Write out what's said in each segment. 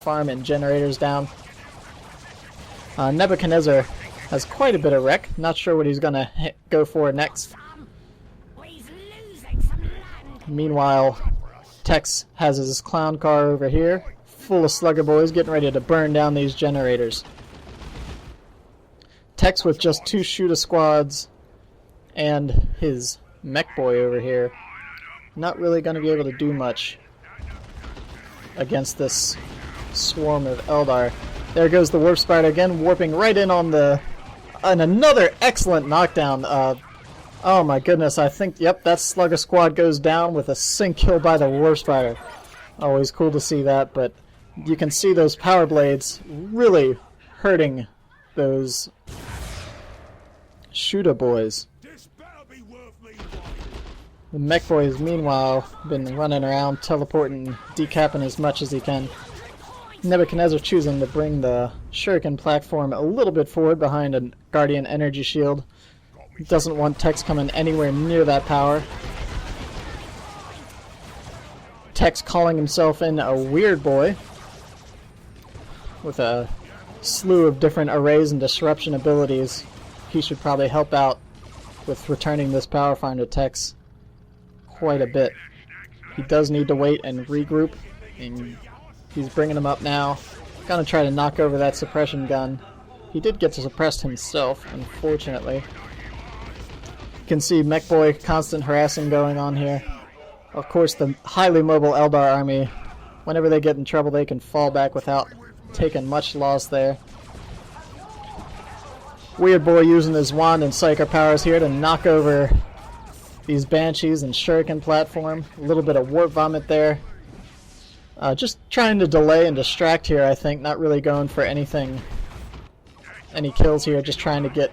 farm and generators down. Nebukatnezzar has quite a bit of wreck. Not sure what he's gonna go for next. Meanwhile, Tex has his clown car over here, full of slugger boys, getting ready to burn down these generators. Tex with just 2 shooter squads and his mech boy over here, not really going to be able to do much against this swarm of Eldar. There goes the Warp Spider again, warping right in on the... and another excellent knockdown. Oh my goodness, I think, yep, that Slugger Squad goes down with a sync kill by the Warp Spider. Always cool to see that, but you can see those power blades really hurting those shooter boys. The mech boy has meanwhile been running around, teleporting, decapping as much as he can. Nebukatnezzar choosing to bring the Shuriken platform a little bit forward behind a Guardian energy shield. He doesn't want Tex coming anywhere near that power. Tex calling himself in a weird boy with a slew of different arrays and disruption abilities. He should probably help out with returning this power farm to Tex quite a bit. He does need to wait and regroup, and he's bringing him up now. Gonna try to knock over that suppression gun. He did get suppressed himself, unfortunately. You can see Mech Boy constant harassing going on here. Of course, the highly mobile Eldar army, whenever they get in trouble, they can fall back without taking much loss there. Weird Boy using his wand and psyker powers here to knock over these Banshees and Shuriken platform. A little bit of warp vomit there. Just trying to delay and distract here, I think. Not really going for anything, any kills here. Just trying to get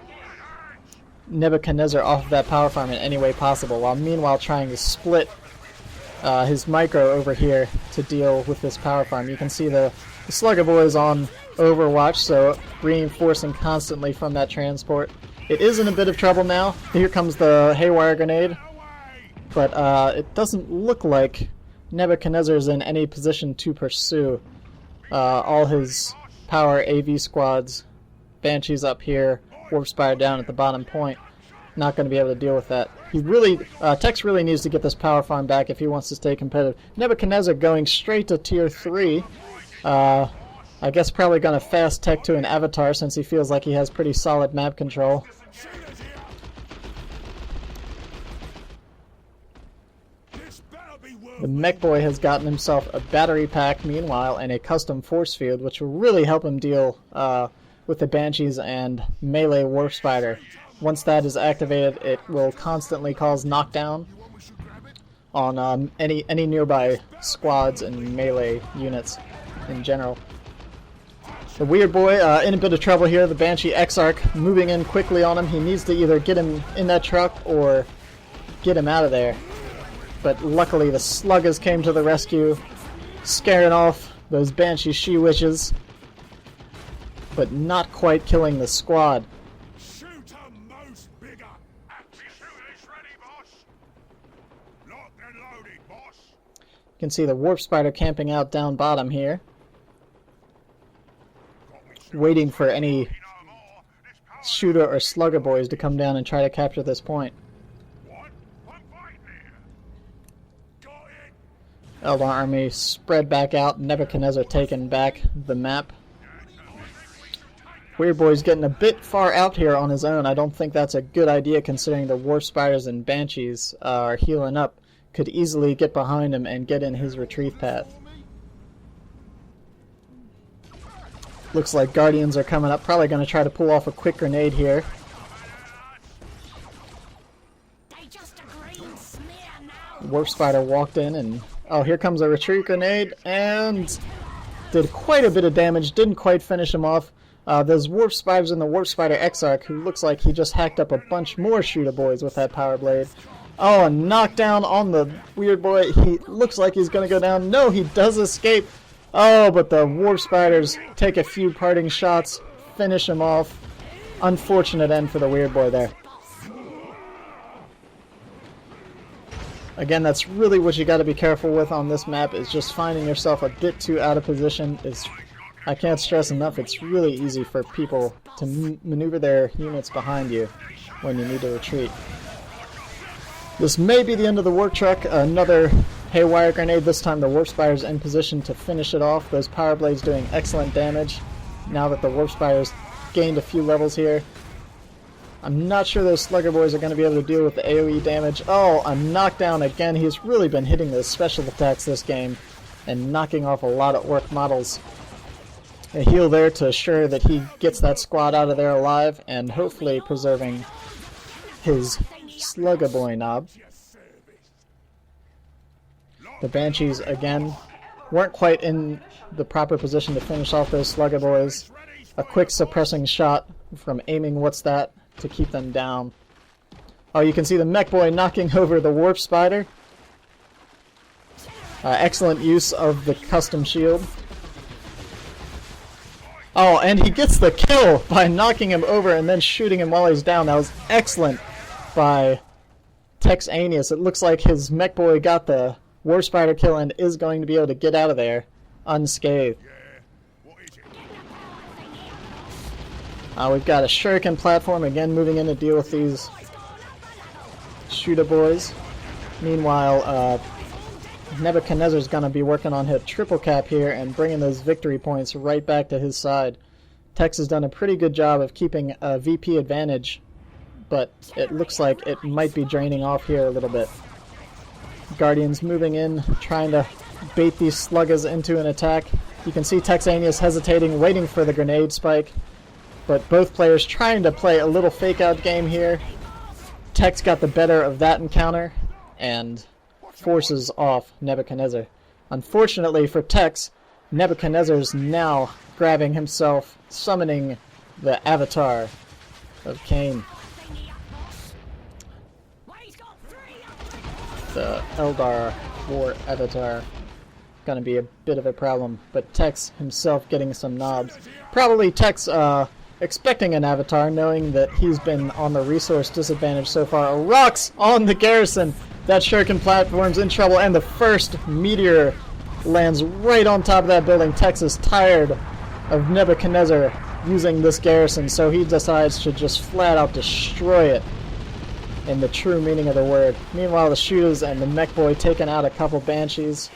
Nebukatnezzar off of that power farm in any way possible, while meanwhile trying to split his micro over here to deal with this power farm. You can see the Slugger Boys on Overwatch, so reinforcing constantly from that transport. It is in a bit of trouble now. Here comes the Haywire Grenade, but it doesn't look like Nebukatnezzar's in any position to pursue. All his power AV squads, Banshees up here, Warp Spider down at the bottom point, not going to be able to deal with that. He really, Tex really needs to get this power farm back if he wants to stay competitive. Nebukatnezzar going straight to tier 3. I guess probably going to fast tech to an avatar since he feels like he has pretty solid map control. The Mech Boy has gotten himself a battery pack, meanwhile, and a custom force field, which will really help him deal with the Banshees and melee Warp Spider. Once that is activated, it will constantly cause knockdown on any nearby squads and melee units in general. The Weird Boy in a bit of trouble here. The Banshee Exarch moving in quickly on him. He needs to either get him in that truck or get him out of there. But luckily the Sluggers came to the rescue, scaring off those Banshee She-Witches, but not quite killing the squad. You can see the Warp Spider camping out down bottom here, waiting for any shooter or slugger boys to come down and try to capture this point. Eldar army spread back out, Nebukatnezzar taking back the map. Weird Boy's getting a bit far out here on his own. I don't think that's a good idea considering the Warp Spiders and Banshees are healing up. Could easily get behind him and get in his retreat path. Looks like Guardians are coming up. Probably going to try to pull off a quick grenade here. Warp Spider walked in and... oh, here comes a retreat grenade and did quite a bit of damage. Didn't quite finish him off. Those Warp Spiders and the Warp Spider Exarch, who looks like he just hacked up a bunch more shooter boys with that power blade. Oh, a knockdown on the Weird Boy. He looks like he's going to go down. No, he does escape. Oh, but the Warp Spiders take a few parting shots, finish him off. Unfortunate end for the Weird Boy there. Again, that's really what you got to be careful with on this map, is just finding yourself a bit too out of position. I can't stress enough, it's really easy for people to maneuver their units behind you when you need to retreat. This may be the end of the Warp Truck. Another Haywire Grenade, this time the Warp Spider's in position to finish it off. Those Power Blades doing excellent damage now that the Warp Spider's gained a few levels here. I'm not sure those Slugger Boys are going to be able to deal with the AoE damage. Oh, a knockdown again. He's really been hitting those special attacks this game and knocking off a lot of Orc models. A heal there to assure that he gets that squad out of there alive and hopefully preserving his Slugger Boy knob. The Banshees, again, weren't quite in the proper position to finish off those Slugger Boys. A quick suppressing shot from aiming what's that to keep them down. Oh, you can see the Mech Boy knocking over the Warp Spider. Excellent use of the custom shield. Oh, and he gets the kill by knocking him over and then shooting him while he's down. That was excellent by Texaneous. It looks like his Mech Boy got the Warp Spider kill and is going to be able to get out of there unscathed. We've got a Shuriken platform again moving in to deal with these Shooter Boys. Meanwhile, Nebuchadnezzar's going to be working on his triple cap here and bringing those victory points right back to his side. Tex has done a pretty good job of keeping a VP advantage, but it looks like it might be draining off here a little bit. Guardians moving in, trying to bait these sluggers into an attack. You can see Texaneous hesitating, waiting for the grenade spike, but both players trying to play a little fake-out game here. Tex got the better of that encounter and forces off Nebuchadnezzar. Unfortunately for Tex, Nebuchadnezzar's now grabbing himself, summoning the avatar of Cain. The Eldar War avatar. Gonna be a bit of a problem, but Tex himself getting some knobs. Probably Tex expecting an avatar, knowing that he's been on the resource disadvantage so far. Rocks on the garrison! That Shuriken platform's in trouble, and the first meteor lands right on top of that building. Tex is tired of Nebuchadnezzar using this garrison, so he decides to just flat out destroy it in the true meaning of the word. Meanwhile, the shooters and the Mech Boy taking out a couple Banshees.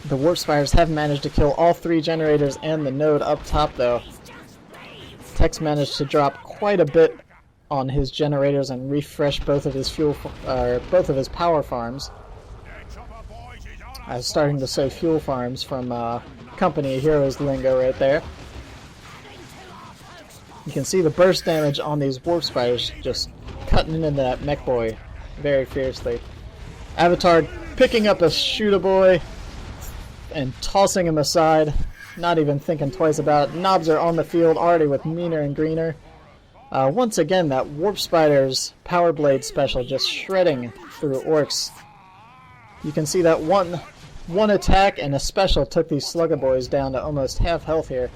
The Warp Spiders have managed to kill all three generators and the node up top, though. Tex managed to drop quite a bit on his generators and refresh both of his both of his power farms. I was starting to say fuel farms from Company of Heroes lingo right there. You can see the burst damage on these Warp Spiders just cutting into that Mech Boy very fiercely. Avatar picking up a Shooter Boy and tossing him aside, not even thinking twice about it. Knobs are on the field already with Meaner and Greener. Once again, that Warp Spider's Power Blade special just shredding through Orcs. You can see that one attack and a special took these Slugger Boys down to almost half health here.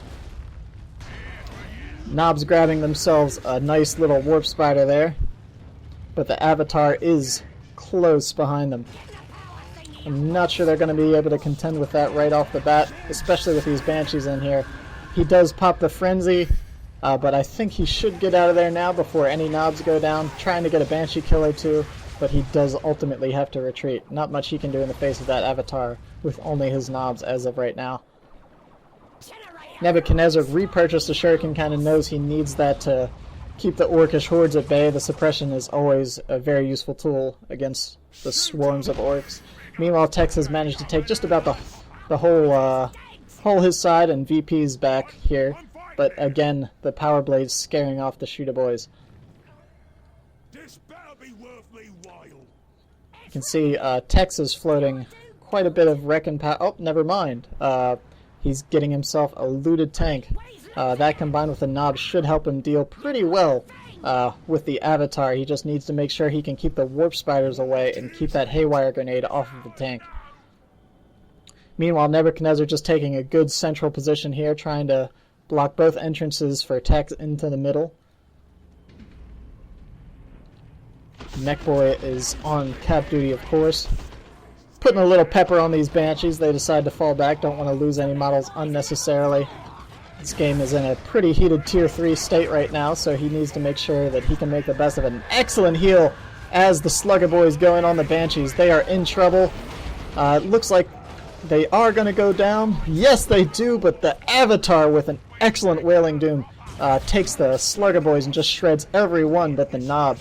Knobs grabbing themselves a nice little Warp Spider there, but the Avatar is close behind them. I'm not sure they're going to be able to contend with that right off the bat, especially with these Banshees in here. He does pop the Frenzy, but I think he should get out of there now before any knobs go down, trying to get a Banshee kill or two, but he does ultimately have to retreat. Not much he can do in the face of that Avatar with only his knobs as of right now. Nebuchadnezzar repurchased the Shuriken, kind of knows he needs that to keep the Orcish hordes at bay. The suppression is always a very useful tool against the swarms of Orcs. Meanwhile, Tex has managed to take just about the whole his side, and VP's back here. But again, the Power Blades scaring off the Shooter Boys. You can see Tex is floating quite a bit of wreck and power. Oh, never mind. He's getting himself a looted tank. That combined with the knob should help him deal pretty well with the Avatar. He just needs to make sure he can keep the Warp Spiders away and keep that Haywire Grenade off of the tank. Meanwhile, Nebuchadnezzar just taking a good central position here, trying to block both entrances for Tex into the middle. Mech Boy is on cap duty, of course. Putting a little pepper on these Banshees. They decide to fall back, don't want to lose any models unnecessarily. This game is in a pretty heated Tier 3 state right now, so he needs to make sure that he can make the best of it. An excellent heal as the Slugger Boys going on the Banshees. They are in trouble. It looks like they are going to go down. Yes, they do, but the Avatar with an excellent Wailing Doom takes the Slugger Boys and just shreds every one but the Knob.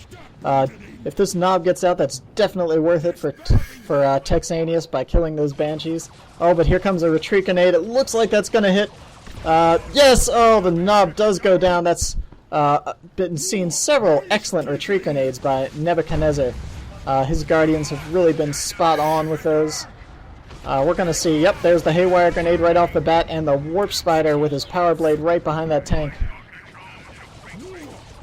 If this Knob gets out, that's definitely worth it for Texaneous by killing those Banshees. Oh, but here comes a retreat grenade. It looks like that's going to hit. Yes! Oh, the Knob does go down. That's been seen several excellent retreat grenades by Nebuchadnezzar. His Guardians have really been spot on with those. We're going to see, yep, there's the Haywire grenade right off the bat, and the Warp Spider with his Power Blade right behind that tank.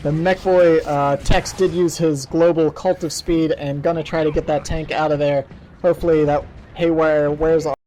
The Mech Boy Tex did use his global Cult of Speed and gonna try to get that tank out of there. Hopefully that Haywire wears off.